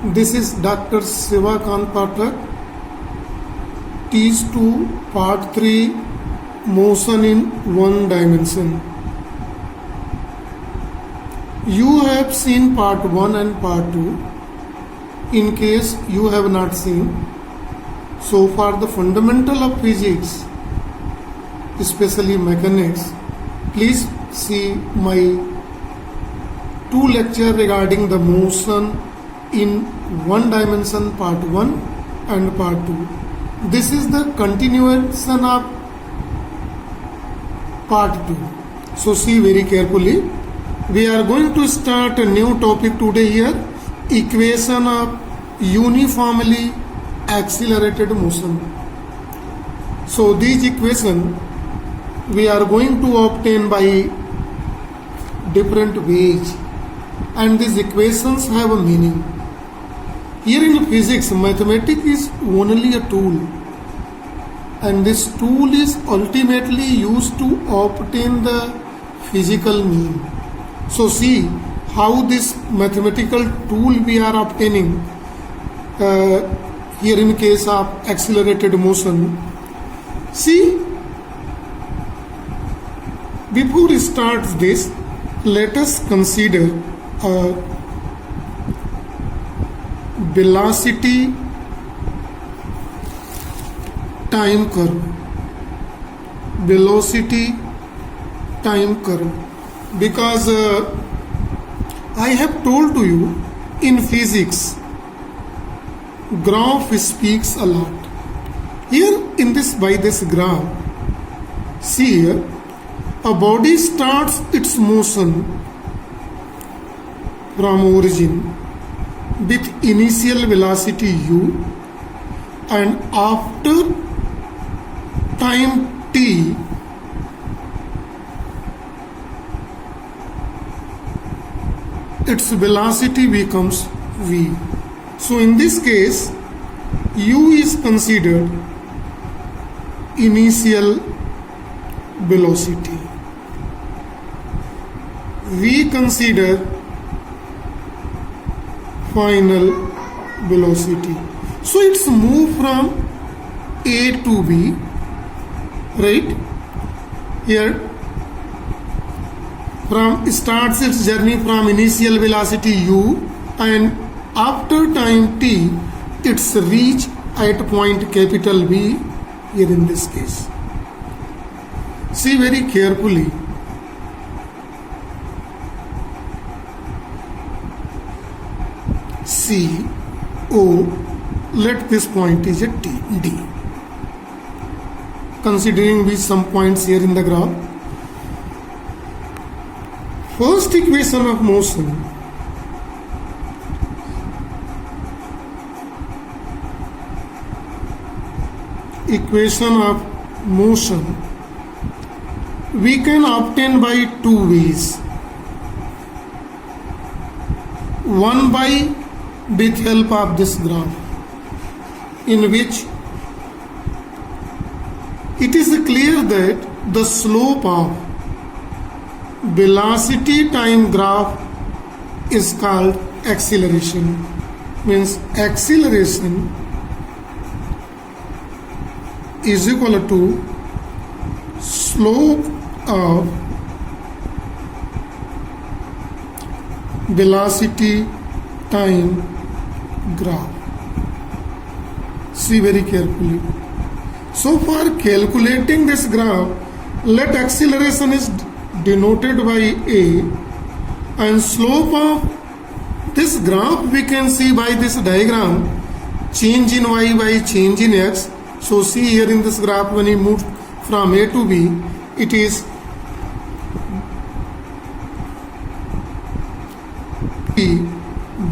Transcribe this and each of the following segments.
This is Dr. Sivakant Pathak, Teach 2, Part 3, Motion in One Dimension. You have seen Part 1 and Part 2. In case you have not seen, so far the fundamental of physics, especially mechanics, please see my 2 lecture regarding the motion in one dimension, part 1 and part 2. This is the continuation of part 2. So see very carefully. We are going to start a new topic today here, equation of uniformly accelerated motion. So these equation we are going to obtain by different ways, and these equations have a meaning. Here in physics, mathematics is only a tool, and this tool is ultimately used to obtain the physical mean. So see how this mathematical tool we are obtaining here in case of accelerated motion. See, before we start this, let us consider a velocity time curve. Velocity time curve. Because I have told to you in physics, graph speaks a lot. Here in this, by this graph, see here, a body starts its motion from origin with initial velocity u, and after time t its velocity becomes v. So in this case u is considered initial velocity, v consider final velocity. So it's move from A to B, right? Here from starts its journey from initial velocity u, and after time t it's reach at point capital B here in this case. See very carefully. C, O, let this point is a T, D. Considering with some points here in the graph. First equation of motion. Equation of motion we can obtain by 2 ways. One by with help of this graph, in which it is clear that the slope of velocity time graph is called acceleration. Means acceleration is equal to slope of velocity time graph. See very carefully. So for calculating this graph, let acceleration is denoted by A, and slope of this graph we can see by this diagram, change in y by change in x. So see here in this graph, when we move from A to B, it is P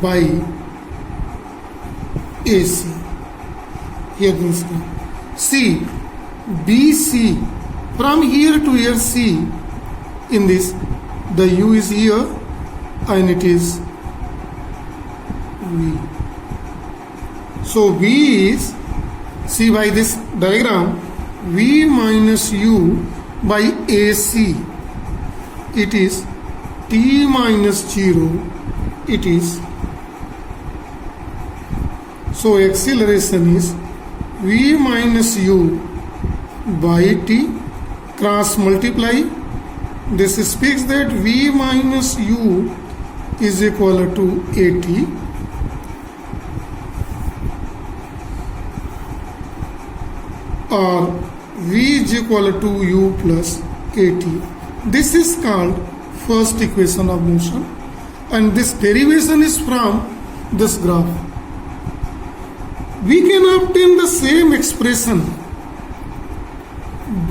by AC. Here this graph. See, BC, from here to here C, in this, the U is here and it is V. So V is, see by this diagram, V minus U by AC, it is T minus 0, it is So acceleration is v minus u by t, cross multiply. This speaks that v minus u is equal to at, or v is equal to u plus at. This is called first equation of motion, and this derivation is from this graph. We can obtain the same expression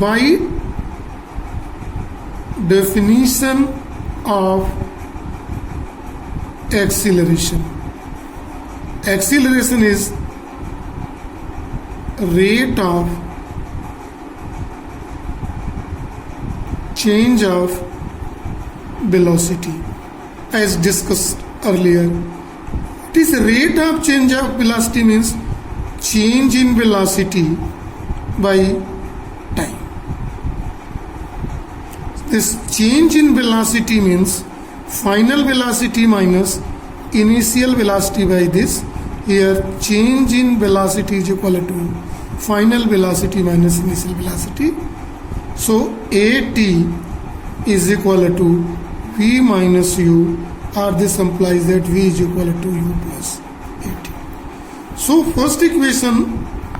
by definition of acceleration. Acceleration is rate of change of velocity, as discussed earlier. It is rate of change of velocity means change in velocity by time. This change in velocity means final velocity minus initial velocity by this. Here change in velocity is equal to final velocity minus initial velocity. So at is equal to v minus u, or this implies that v is equal to u plus at. So first equation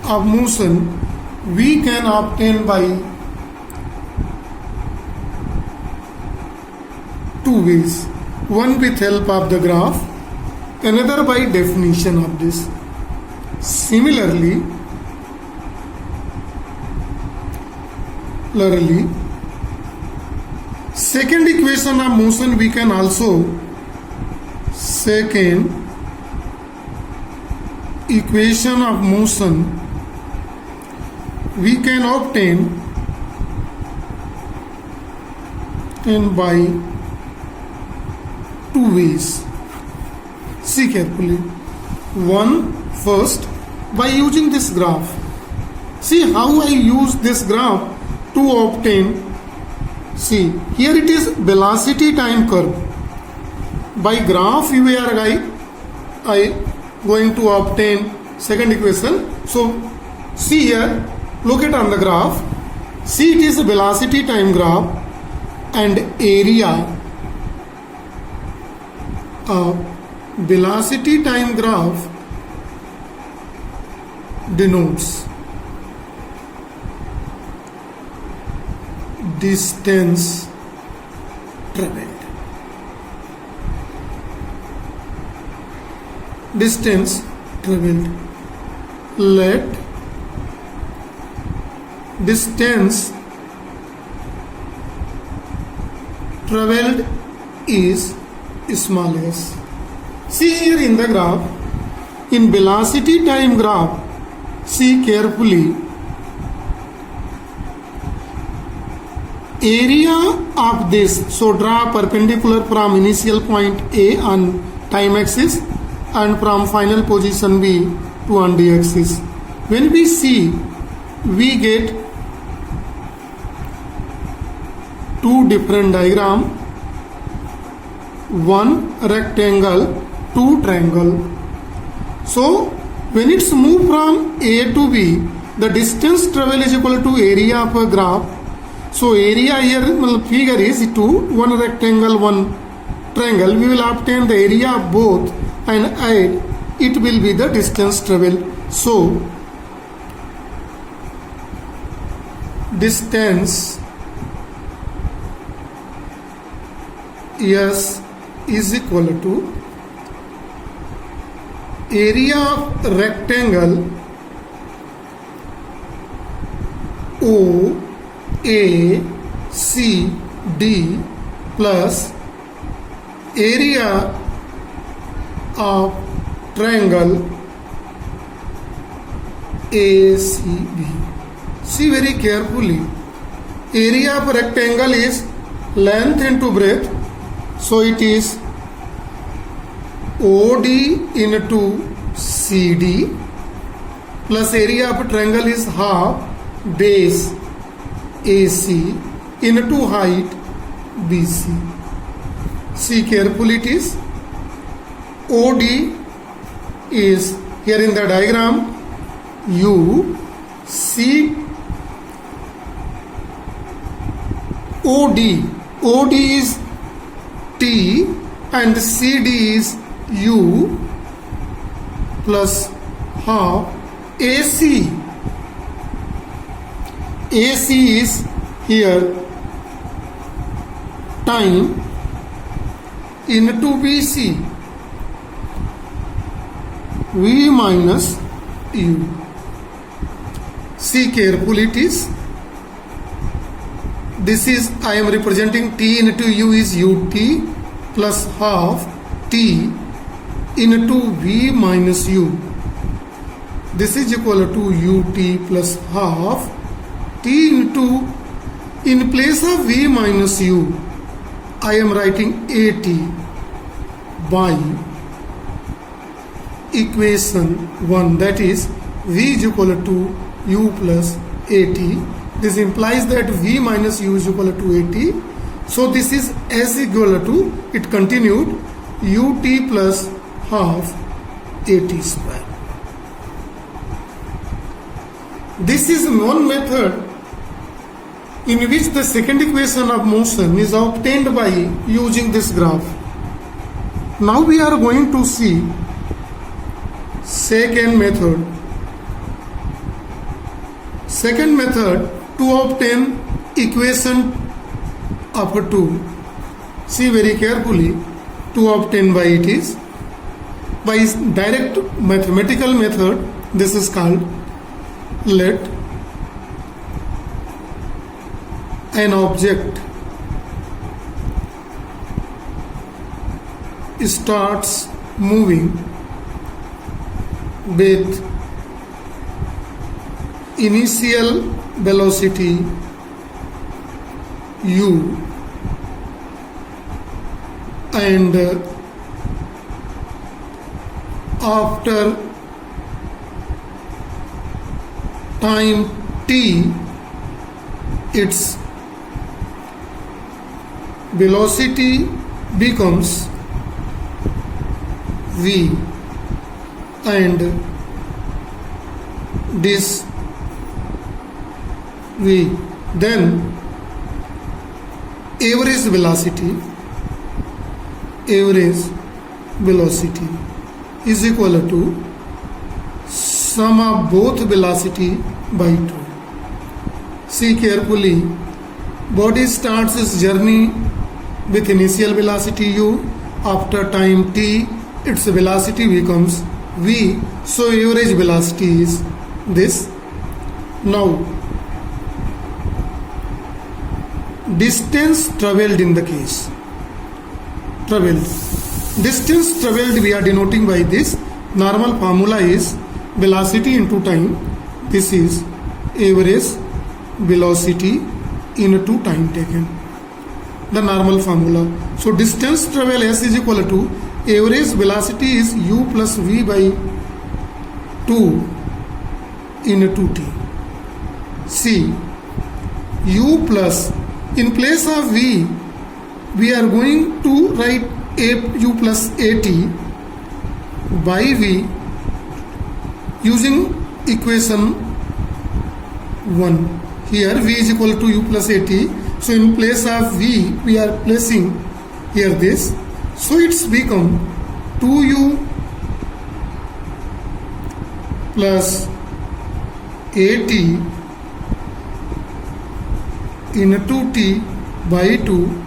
of motion we can obtain by two ways. One with help of the graph, another by definition of this. Similarly, second equation of motion we can also second equation of motion we can obtain by two ways. See carefully. One, first, by using this graph. See how I use this graph to obtain. See, here it is velocity time curve. By graph we are going to obtain second equation. So see here, look at on the graph. See, it is a velocity time graph, and area of velocity time graph denotes distance traveled. Distance traveled. Let distance traveled is small s. See here in the graph, in velocity time graph, see carefully, area of this. So draw perpendicular from initial point A on time axis and from final position B to on D axis. When we see, we get two different diagram, one rectangle, two triangle. So when it's moved from A to B, the distance travel is equal to area of a graph. So area here figure is 2, one rectangle, one triangle. We will obtain the area of both and add, it will be the distance travel. So distance S is equal to area of rectangle OACD plus area of triangle ACB. See very carefully. Area of rectangle is length into breadth. So it is OD into CD plus area of triangle is half base AC into height BC. See carefully, it is OD is Here in the diagram, you see OD. OD is T and CD is U plus half AC. AC is here time into BC. V minus U. See carefully it is. This is, I am representing T into U is UT plus half T into V minus U. This is equal to UT plus half T into, in place of V minus U, I am writing AT by equation 1, that is V is equal to U plus AT. This implies that V minus U is equal to AT. So this is S equal to, it continued, UT plus half AT square. This is one method in which the second equation of motion is obtained by using this graph. Now we are going to see second method. Second method to obtain equation of 2. See very carefully, to obtain by it is by direct mathematical method. This is called, let an object starts moving with initial velocity u and after time t its velocity becomes v and this v, then average velocity is equal to sum of both velocity by 2. See carefully, body starts its journey with initial velocity u. After time t, its velocity becomes v. So average velocity is this. Now, distance travelled in the case. Distance travelled we are denoting by this. Normal formula is velocity into time. This is average velocity into time taken. The normal formula. So distance travel s is equal to average velocity is u plus v by 2 into t. See, u plus, in place of v, we are going to write u plus at by v using equation 1. Here v is equal to u plus at. So in place of v, we are placing here this. So it's become 2u plus at into t by 2,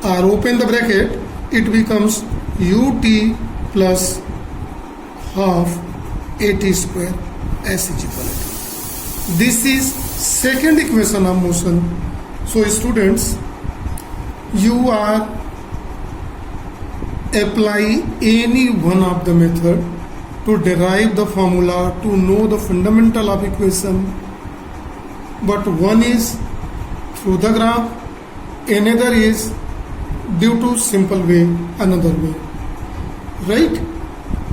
or open the bracket, it becomes ut plus half at square s is equal to. This is second equation of motion. So students, you are apply any one of the method to derive the formula, to know the fundamental of equation. But one is through the graph, another is due to simple way, another way. Right?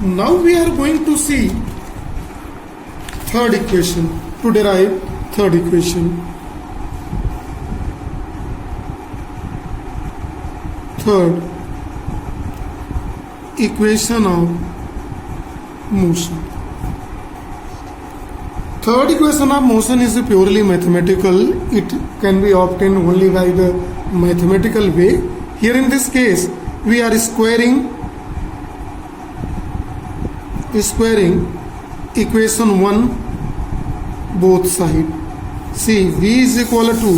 Now we are going to see third equation, to derive third equation. Third equation of motion. Third equation of motion is purely mathematical. It can be obtained only by the mathematical way. Here in this case, we are squaring equation 1 both side. See, v is equal to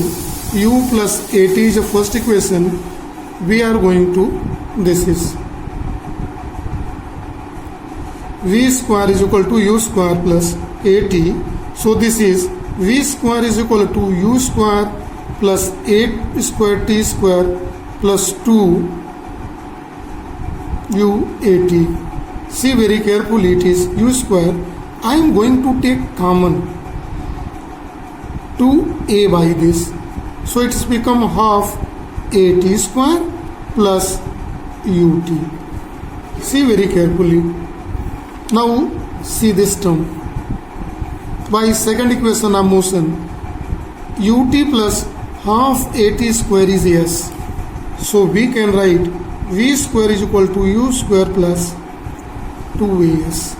u plus at is the first equation. We are going to, this is v square is equal to u square plus at. So this is v square is equal to u square plus 8 square t square plus 2 u at. See very carefully, it is u square. I am going to take common 2a by this. So it's become half at square plus ut. See very carefully. Now see this term. By second equation of motion, ut plus half at square is s. So we can write v square is equal to u square plus 2as.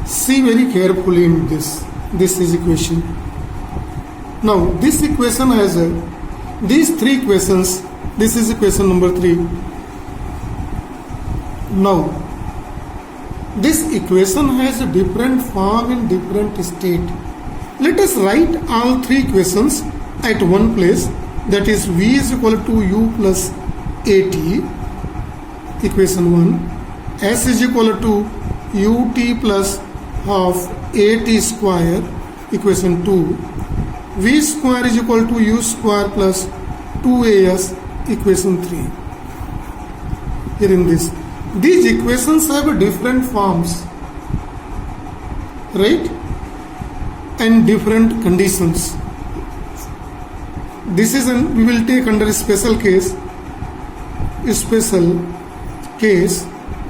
See very carefully in this is equation. Now this equation has these three equations. This is equation number 3. Now this equation has a different form in different state. Let us write all three equations at one place. That is v is equal to u plus at, equation 1. S is equal to ut plus half at square, equation 2. V square is equal to u square plus 2as, equation 3. Here in this, these equations have different forms, right, and different conditions. This is we will take under special case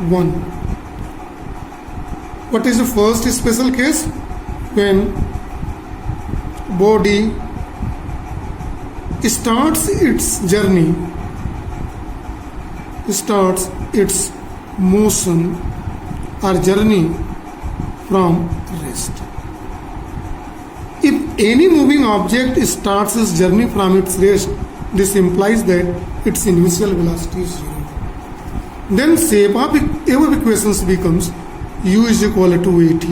1. What is the first special case? When body starts its journey, starts its motion or journey from rest. If any moving object starts its journey from its rest, this implies that its initial velocity is 0. Then shape of above equations becomes u is equal to at,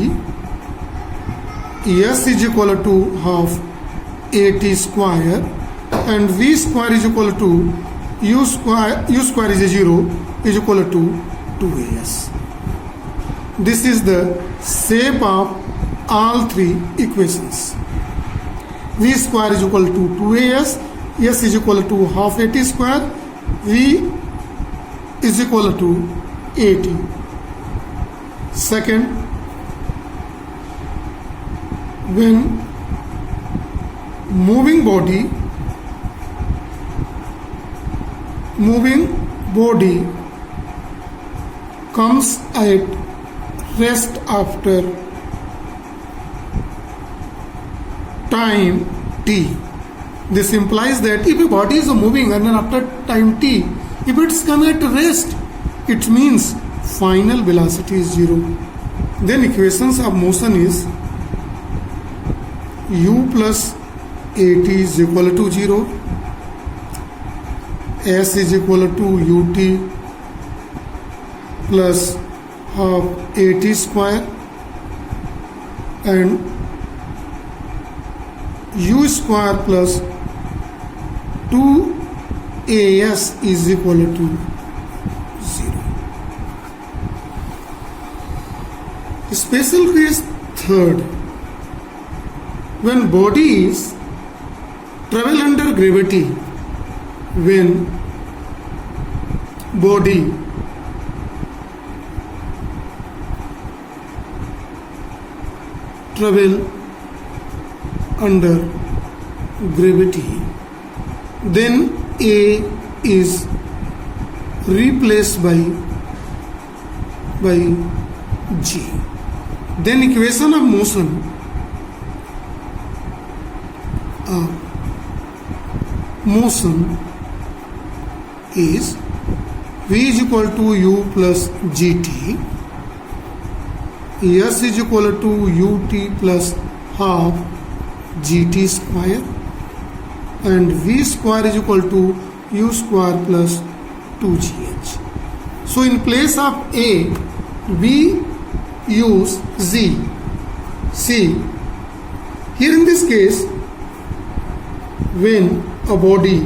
s is equal to half at square, and v square is equal to u square is 0 is equal to 2as. This is the shape of all three equations. V square is equal to 2as, s is equal to half at square, v is equal to 80. Second, when moving body comes at rest after time t. This implies that if a body is moving and then after time t, if it's come at rest, it means final velocity is 0. Then equations of motion is u plus at is equal to 0, s is equal to ut plus half at square, and u square plus 2as is equal to 0. Special case third, when bodies travel under gravity, when body travel under gravity, then A is replaced by G. Then equation of motion is v is equal to u plus gt, s is equal to ut plus half gt square, and v square is equal to u square plus 2gh. So in place of a, we use z. See, here in this case, when a body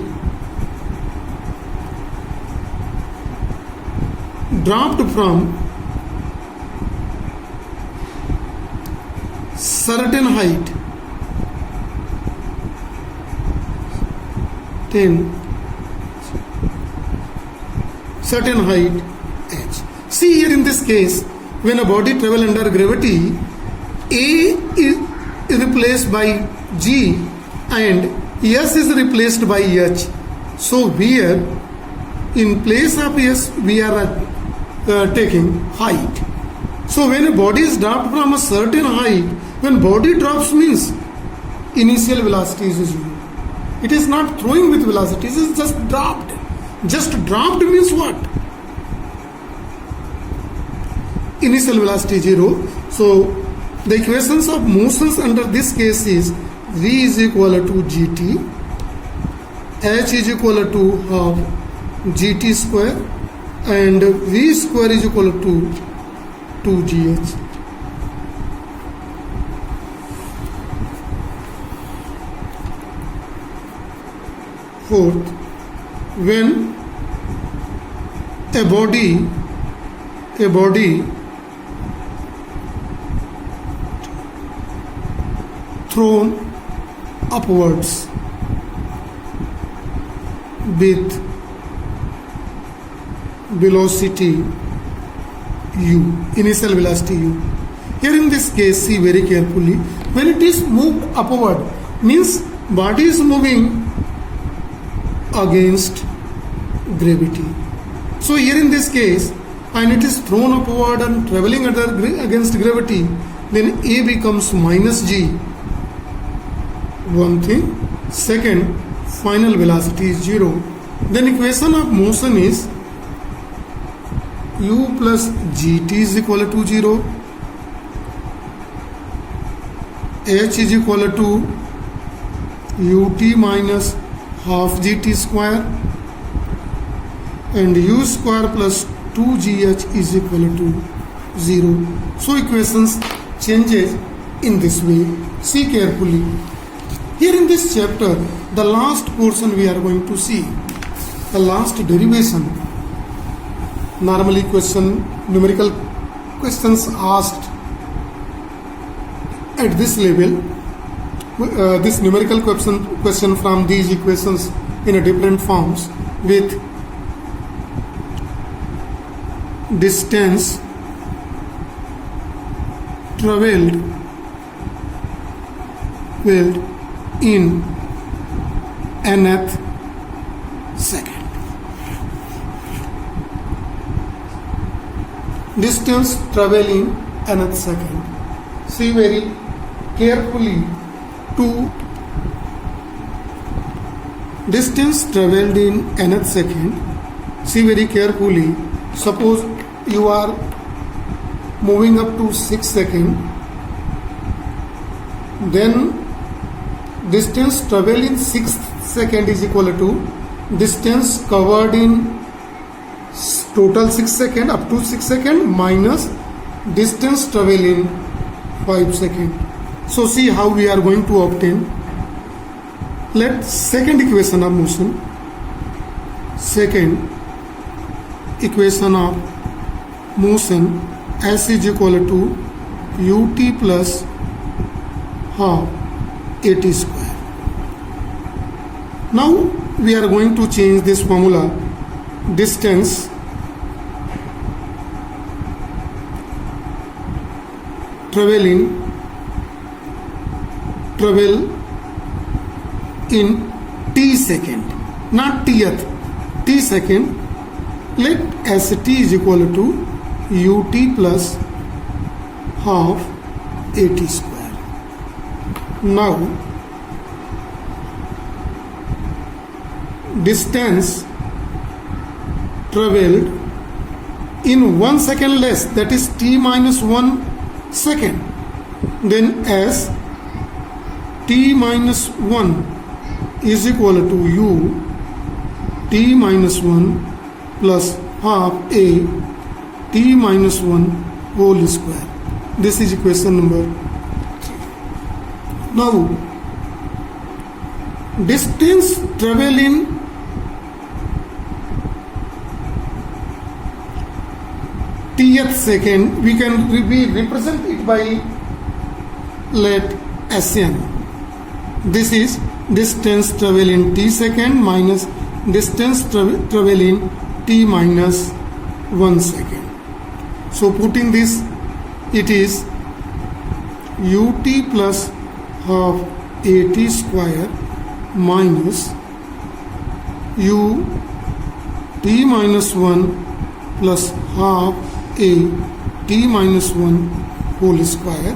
dropped from certain height, certain height h. See, here in this case, when a body travel under gravity, a is replaced by g and s is replaced by h. So here in place of s we are taking height. So when a body is dropped from a certain height, when body drops means initial velocity is 0. It is not throwing with velocity, it is just dropped. Just dropped means what? Initial velocity 0. So the equations of motions under this case is v is equal to gt, h is equal to half gt square, and v square is equal to 2gh. Fourth, when a body thrown upwards with velocity u, initial velocity u. Here in this case, see very carefully, when it is moved upward means body is moving against gravity. So here in this case, and it is thrown upward and traveling against gravity, then a becomes minus g. One thing. Second, final velocity is 0. Then equation of motion is u plus gt is equal to 0, h is equal to ut minus half gt square, and u square plus 2gh is equal to 0. So equations changes in this way. See carefully. Here in this chapter, the last portion we are going to see, the last derivation. Normally numerical questions asked at this level, this numerical question from these equations in a different forms with distance traveled in nth second. Distance traveled in nth second. See very carefully to distance traveled in nth second. See very carefully. Suppose you are moving up to 6 seconds, then distance traveled in 6th second is equal to distance covered in total 6 seconds up to 6 seconds minus distance traveled in 5 seconds. So see how we are going to obtain. Let second equation of motion, second equation of motion, s is equal to ut plus half at square. Now we are going to change this formula. Distance travel in t second, not tth, t second. Let st is equal to ut plus half at square. Now distance traveled in 1 second less, that is t minus 1 second, then as t minus 1 is equal to u t minus 1 plus half a t minus 1 whole square. This is equation number 3. Now, distance travel in tth second, we can represent it by let Sn. This is distance travel in t second minus distance travel in t minus 1 second. So putting this, it is ut plus half at square minus u t minus 1 plus half a t minus 1 whole square.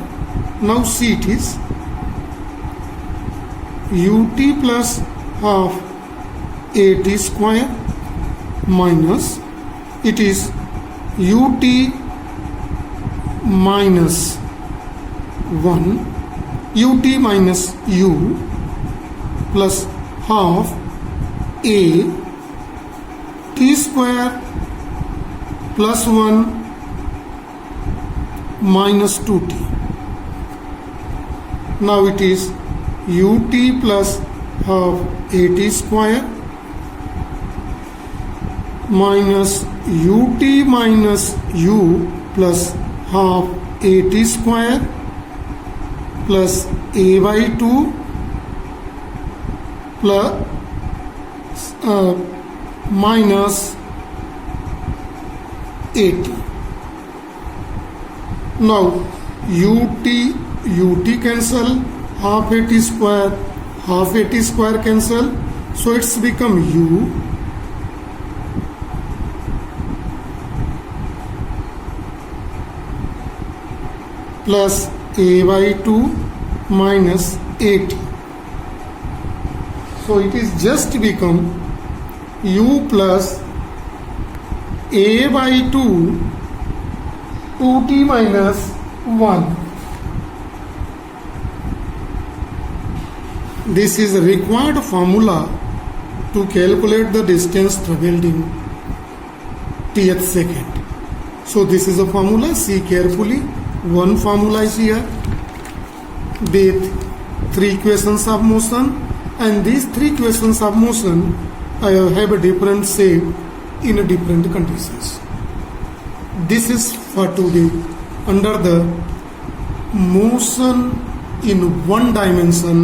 Now see, it is ut plus half at square minus, it is ut minus 1 ut minus u plus half a t square plus 1 minus 2t. Now it is ut plus half at square minus ut minus u plus half at square plus a by 2 plus minus 80. Now ut cancel, half at square cancel, so it's become u plus a by 2 minus 80. So it is just become u plus a by 2 2t minus 1. This is a required formula to calculate the distance travelled in tth second. So this is a formula, see carefully. One formula is here with 3 equations of motion, and these 3 equations of motion have a different shape in a different conditions. This is for today under the motion in one dimension